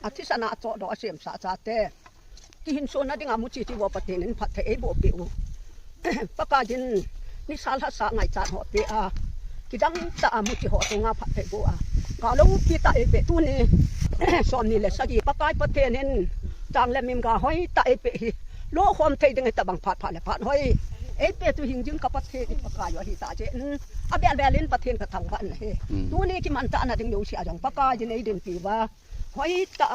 อธิสนาโจดอเสียมสาจาเตกิหินโซนะดิงามุจิติวปะเทนินพัทเทบ่เปวปะกาจินนิสาลหะสะไงจาหอเปอากิดังตะมุจิหอตงาพัทเทบ่อะกาลูกิตะเอเปตุนี่สอมนี่แหละสะกีปะกายปะเทนินจางและมิมกาหอยตะเอเปโลคอมเทดิงตะบังพัดพัดและพัดหอยเอเปตุหิงจึงกับประเทศปะกายว่าหิตาเจนอะเบลเบลินประเทศกะทังวันเฮตูนี่กิมันตะนะดิงอยู่เสียจังปะกายจินไอเดนปีว่าหอยตะ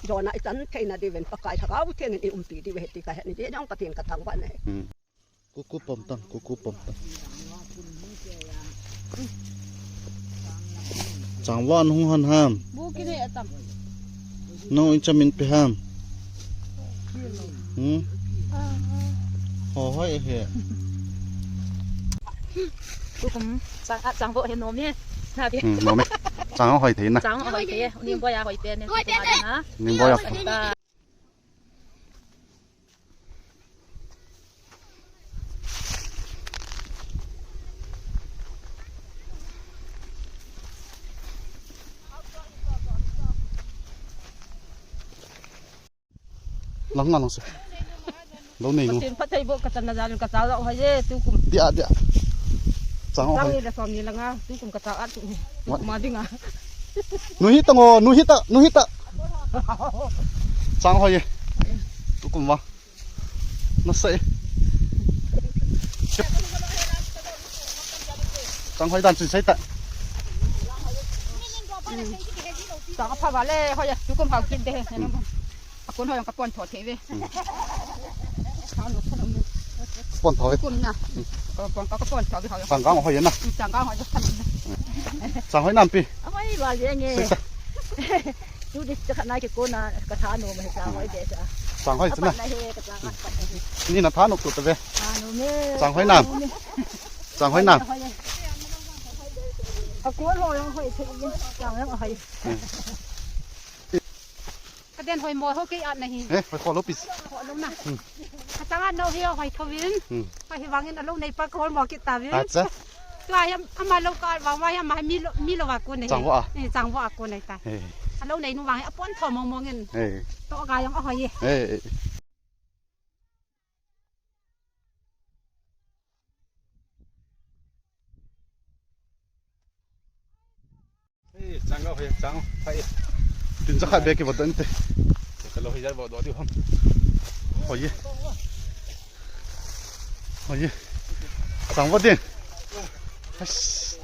จอนะไอ้ตันเทนะดิเวนปะกายถ้าเอาเทนนี่ปีดิเวติกะเฮนี่เจจังประเทศกะทังวันเฮกุปอมตังกุปอมตังจังวันหุหันหามบูกิเนตัมน้องอินจามินไปหามหอยเฮกูคุมจังบ่เห็นนมเนี่ยน่าพี่นมไหมจังหอยเทนนะจังหอยเทนี่บ่อยากหอยเทนเนี่ยนะนี่บ่อยากลองสิเราหนีงูพัทยบุกกษัตริย์นาจารุกษัตริย์เราหอยตุกุมเดี๋ยวจังหอยนี่ละสอมนี่ละงาตุกุมกษัตริย์มาดิงานุฮิตงอนุฮิตจังหอยตุกุมวะน่าเสียจังหอยดันสุดใช่แต่จังพะวาเล่หอยตุกุมเขากินเด้คนหอยกับปอนถอดเทวีปอนถอยคนน่ะปอนก็ปอนถอดเขาจังก้าวหอยนะจังก้าวหอยจะทำจังหอยน้ำปีไม่ว่าอย่างเงี้ยดูดิจะขนาดกี่คนน่ะกระทาโนมาจังหอยเด็ดจ้ะจังหอยสินะนี่นะท่านกตัวเว้ยจังหอยน้ำจังหอยน้ำเอากวนหอยหอยถึงจังแล้วหอยกระเด็นหอยมอเขากี่อันนะฮีเฮ้ยหอยคอลบิสขอลงนะจังอันเราเฮียหอยทวินหอยวังเงินลงในปากคนมอกิตาวินตัวยังอามาลงก่อนวางไว้ยังมามีระวังคนไหนจังวะนี่จังวะคนไหนตายลงในนู่นวางให้ป้อนทอมองเงินตัวกายยังเอาหอยจังก็หอยจังหอยถึงจะขาดเบรกกี่บทนั่นเต้แต่เราหอยจะบอกตัวเดียวครับหอยจังว่าเด่น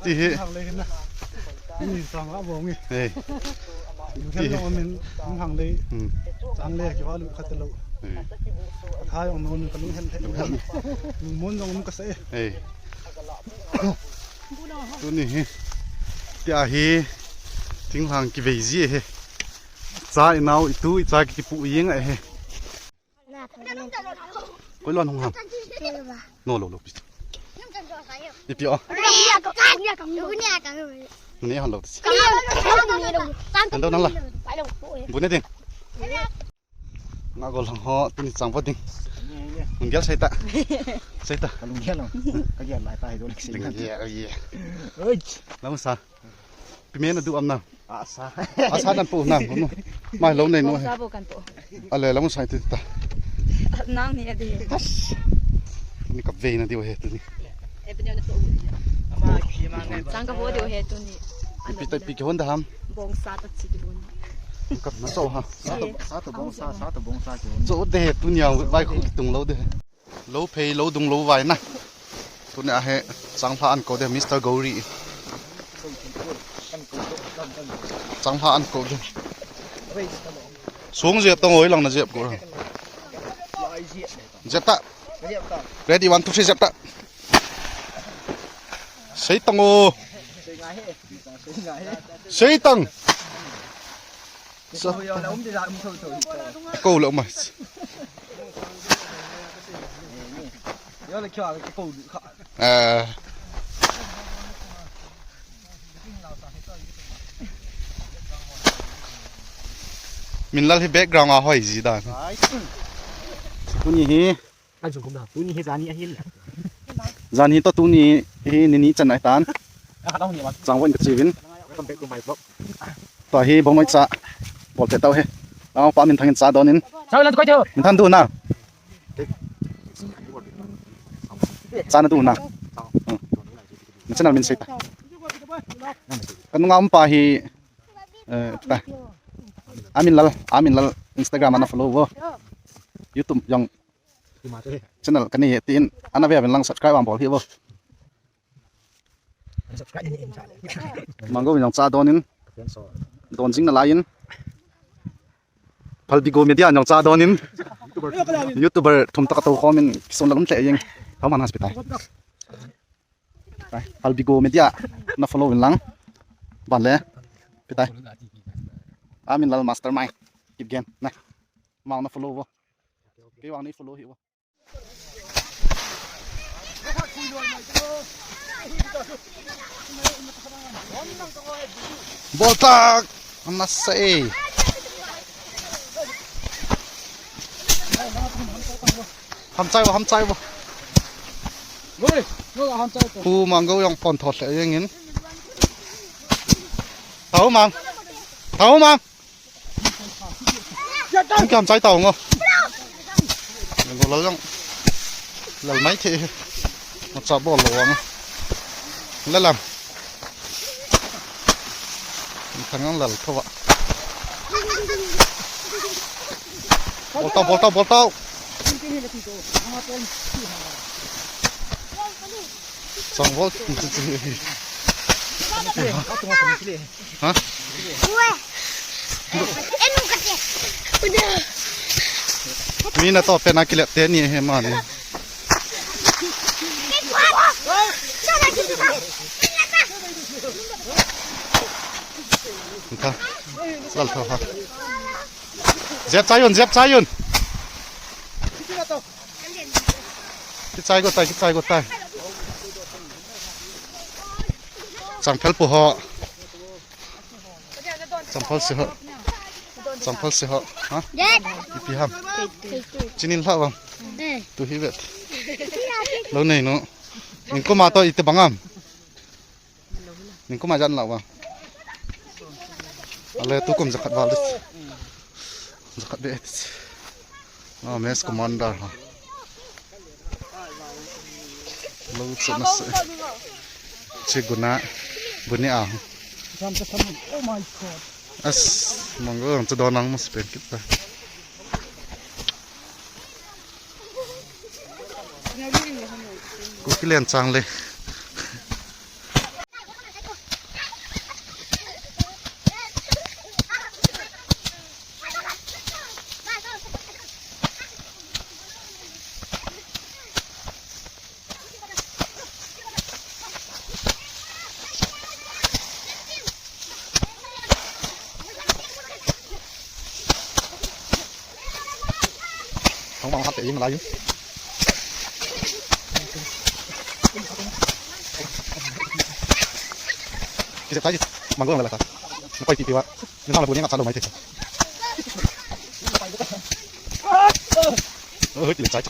ดีทางเลยนะนี่จังละบ่งี้อยู่แค่เรามันทางเลยจังเลยกี่ว่าลูกคัตโลท้ายของนนก็ลุงเห็นลุงม้วนลงก็เซ่ตัวนี้ที่อาเฮทิ้งทางกี่เวจีเฮจ้าอีน่าอีตู้อีจ้ากี่ปุยยังไงเฮก็ร้อนหงหามโน่โลปิดอีปีอ๋อนี่ฮัลโหลนั่นล่ะบุญนี่ดิงากอลหอตุนิจังพอดิมึงเกลใส่ตาลุงเกลลงก็เยี่ยมหลายตาให้ดูเล็กสิเยี่ยแล้วมึงซาพี่เมย์น่ะดูอำนาอาซาดันปูน้ำผมไม่ลงในนู้นอะไรแล้วมึงใส่ติดตานั่งนี่ดินี่กับเวน่ะดีกว่าเฮ็ดตัวนี้จังกับวัวเดียวเฮ็ดตัวนี้ปีกี่คนทำบงซาตัดสิบุญกับน้าโซ่ฮะซาตบงซาโซ่เด็ดตัวนี้ไว้ตุงเราเด้เราเพย์เราดุงเราไว้นะตัวนี้เฮสังพานก็เด้มิสเตอร์กอรีสังพานก็เด้สูงเสียบตรงโอยหลังน่ะเสียบกูเสียบตา ready 1 2 3 เสียบตาใส่ตังโอใส่ตังกูเลยมั้ยมินลัลที่แบ็กกราวด์มาหอยจีดานตัวนี้เฮอันสุขุมนะตัวนี้เฮจานี่เฮลจานี่ตัวนี้เฮนี่จันไอตานจังวันกับชีวินตัวเฮบงไม่จะ บอลเตะเต้าเฮเอาปามินทางซาดอนิน sao lên coi chưa มันทันดูนะซานะดูนะมันจะนั่นเป็นสิตากันงามปาฮีตาอามินลล Instagram อันนั้น follow วะ YouTube ยัง channel กันนี่ตีนอันนั้นเวียเป็นลัง subscribe วางบอกที่วะ subscribe ini insya Allah มันก็ยังซาดอนินโดนจริงนะลายินพัลบิโกเมียยังซาดอนินยูทูบเบอร์ทุ่มตะกะตัวคอมเมนต์ส่งละลุ่มเตะยังเขามาหน้าสเปตไปพัลบิโกเมียน่า follow เป็นลังบันเลยไปตายอามินลล mastermind กิบเกมนะมาน่า follow วะกี่วันนี้ follow หิวะบอลตักอันนั้นเซ่ทำใจวะผู้มังก็ยังปนถอดเลยอย่างงี้เต่ามังมึงทำใจเต่าเหรอมันก็แล้วยังไม่ทีมันจะบอลหลวงแล้วล่ะทางนั้นหลับเขาวะบอลเต้าสองบอลฮะมีน่าต่อเป็นนักกีฬาเตะนี่เฮมันค่ะสลับเท่าค่ะเจ็บใจยุ่นคิดใจก็ตายจังเพลปูหอจังเพลเสียหอฮะอีพีฮัมจินินล่ะวังตัวฮิเวตแล้วนี่เนาะนิงก็มาต่ออีกแต่บางอ่ะนิงก็มาจันล่ะวังอะไรตุกุมzakat valis zakat bet mes commander ha lo senas ciguna buni ah oh my god as monggoจะดอนังmas pen kita ku kilian chang le không bằng hấp tự nhiên mà lại chứ thấy bằng gương là sao nó quay tì quá nhưng sao là buồn nhắc sao đâu mày thiệt hơi tiền trái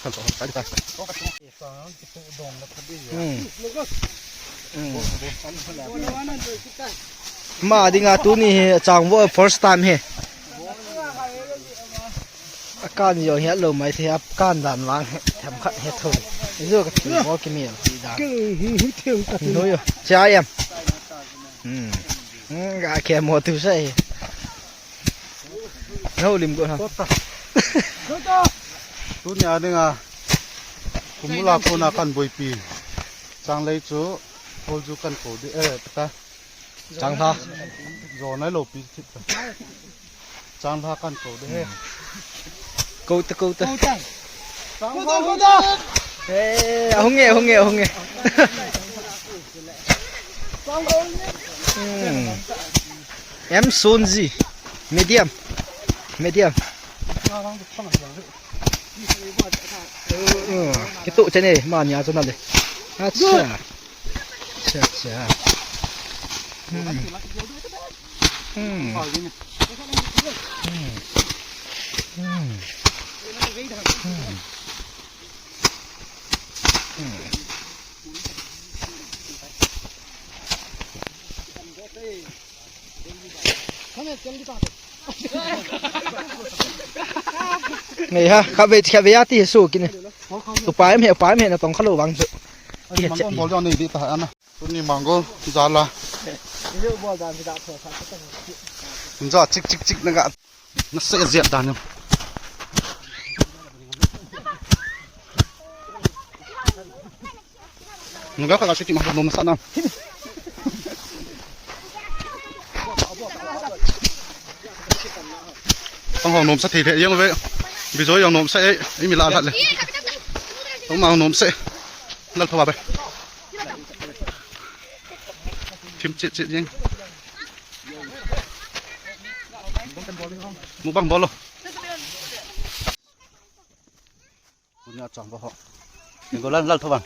thân sổ trái đi ta mà đi ngã tu ni chẳng vô first time he can yo he lo mai the can dan wang tham khat he thoi zo ka ti mo ki mi ti da no yo cha em ga ke mo tu sai no lim go ha tu nya ding a kumula ko na kan boi pi chang lei chu hol ju kan ko de ta chang tha zo nai lo pi chit chang tha kan ko de câu ta không nghe em son gì medium cái tụ trên này mà nhà cho nó đây chà นี่ฮะครับเวทยาที่สู้กินนี่ตัวปลายไม่เห็นต้องเขาระวังสุด mango bol jo nei di ta ana ni mango jala jo chik na ga na se ziat dan yo nga ka shi ti ma no sa na tong hong nom sa thi the yang ve bi zo yang nom sa ai mi la la le tong ma nom sa lal thawa be chim chit yang mu bang bol lo punya chang ba ho ngo lal thawa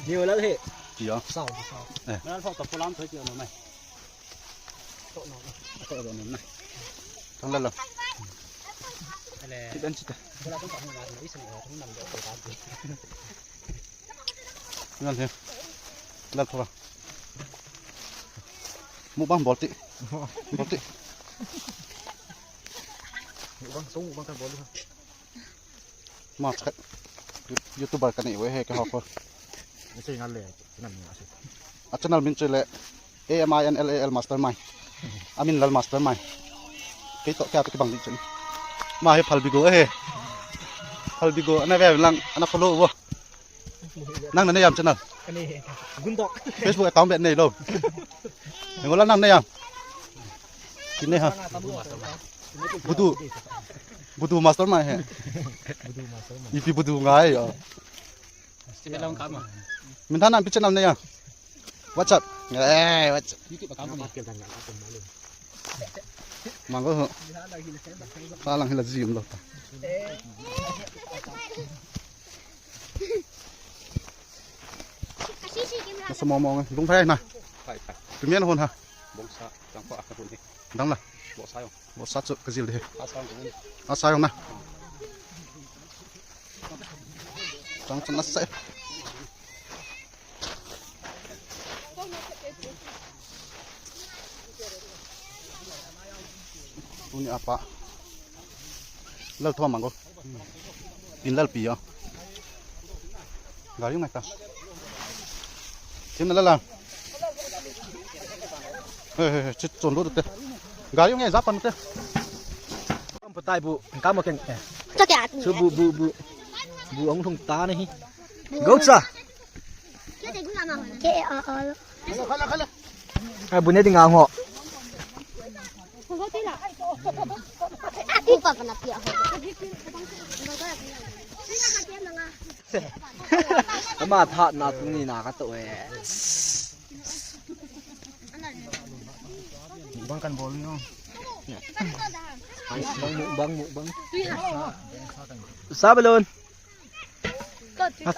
nhiều lắm thế gì vậy sao nó phao tập làm thấy chưa nó này cái đồ này thằng lal thì bên chị lal thế lal thawa mu bang bol ti băng súng băng cái bol luôn ma chak youtuber kan ni we he ka ho koไม่ใช่งั้นเลยนั่นนี่สิ channel min chele AMINLAL mastermind amin lal mastermind ke to kya ke bang di chen ma he phal bigo ana ve lang ana follow wo nang na yam channel อันนี้กุนตอก Facebook account bet nei lo ngol nang na yam kin ne ha budu mastermind he ipi budu ngai yoจะลองครับ min thanan pi channel ne ya what's up what's up นี่ที่ประกันมันเกี่ยวกันกับผมมาเลย mango ho sa lang hila zim lo ta sa mo mo lung phai na tu mien hon ha bông sa chẳng có cái gì dang la bộ sai không bo sa chu ka zil de à sao cũng a sa yong na chang chang na sa punya apa lal thua mango tin lal pi yo gari mai ta chim lal la chit chon lo te gari nge zapan te không phải bu cá mà keng chắc chắn sư bu ông thùng tá này gấu sa cái ai bu này đi ngang họ đi vào phần nạp tiền mà thợ nào cũng đi nào cái tội băng căn bol luôn băng sao bây luôn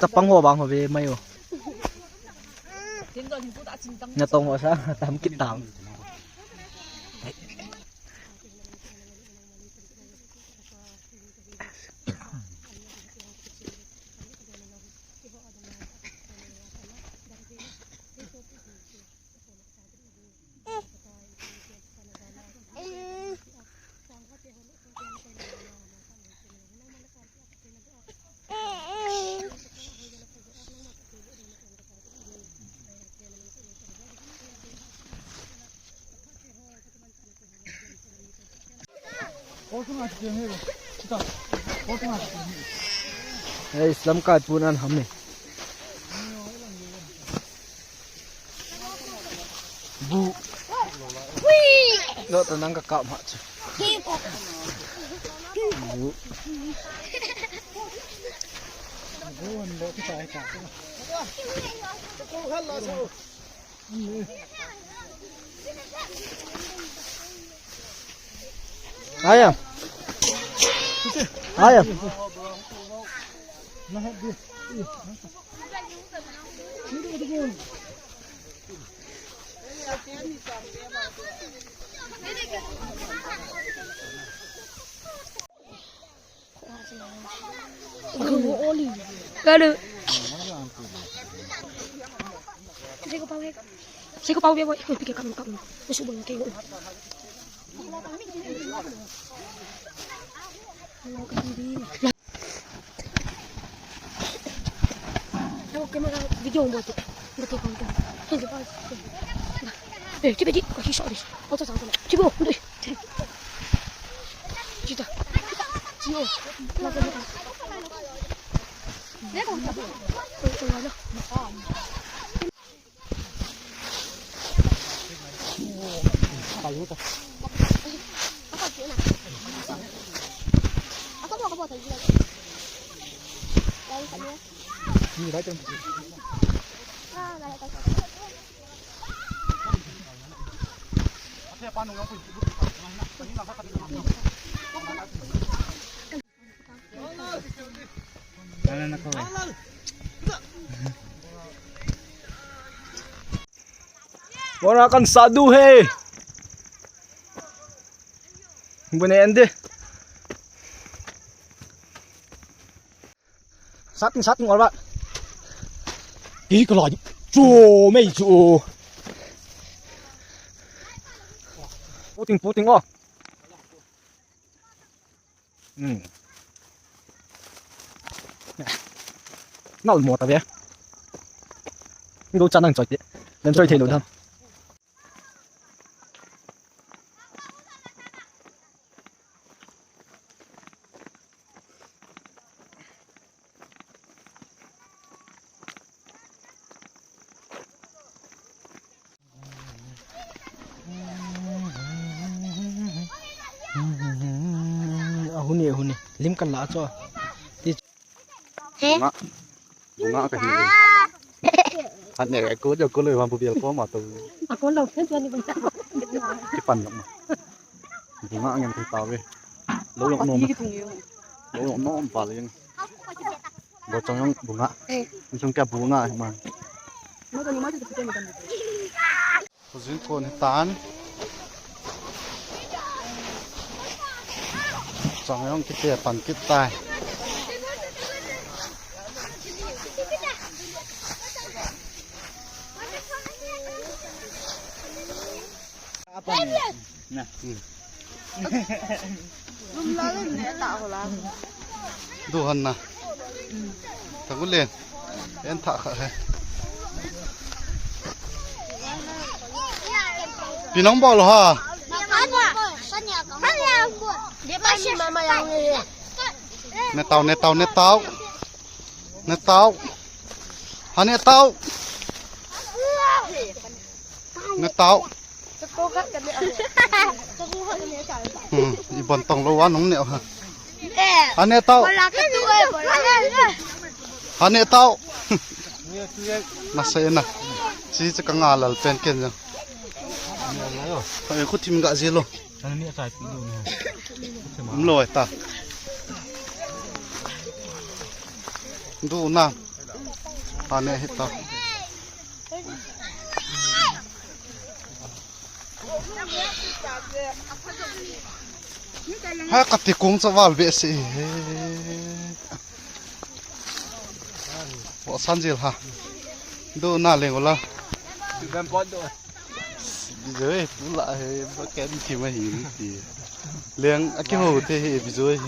tập băng hồ về mày rồi nhà tông ở sao tắm kít tắm Islam ka punan hame bu lo tanang ka ka ma bu ayam Gak ada. Saya kau pau dia boy. Pikir kamu. Musuh bang kayu. video buat tu. Buat kau kan. Ini apa? Cepat di, kau hisap dis. Kau tak tahu. Cepat, udah. Kita. Cio. Lagi lagi. Dia kau tak tahu. Kau tahu lah. Kayu tu. Apa sih nak? Apa bawa tadi? Lain tadi. Ni dah jam. Wala kan sadu he. Bukan ende. Satin orang. Đi cái loại chua mấy chua. Bố tình ó. Nó là một tờ vé. Đâu chân đang chơi đấy. Nên chơi thì đủ thân. Huni lim kan la cho bunga cái gì anh này cái cố cho cố lời hoàn phù có mà từ Aku lo kan tuan ni bang. cái phần lắm bunga anh em thấy tao về lâu lắm nó vào liền bộ trong những bunga trong cái bunga mà có dính con tán trong những cái tiệm phần cái tài đồ hân nè thằng con liền em thả khởi vì nóng bò rồi hả nè tàu hả nè tàu ibon tong lo wa nong nẹo hả anh nè tàu mà sẽ nè chỉ cho căng ngà là pen ken rồi có tìm gạ gì luôn lồi ta đủ nào anh nè hết ta hai cặp thì cũng sẽ vào vệ sĩ bộ san gì hả đủ nào liền rồi dưới cũng lại nó kén thì mà hiểu thì liền cái hồ thế hệ dưới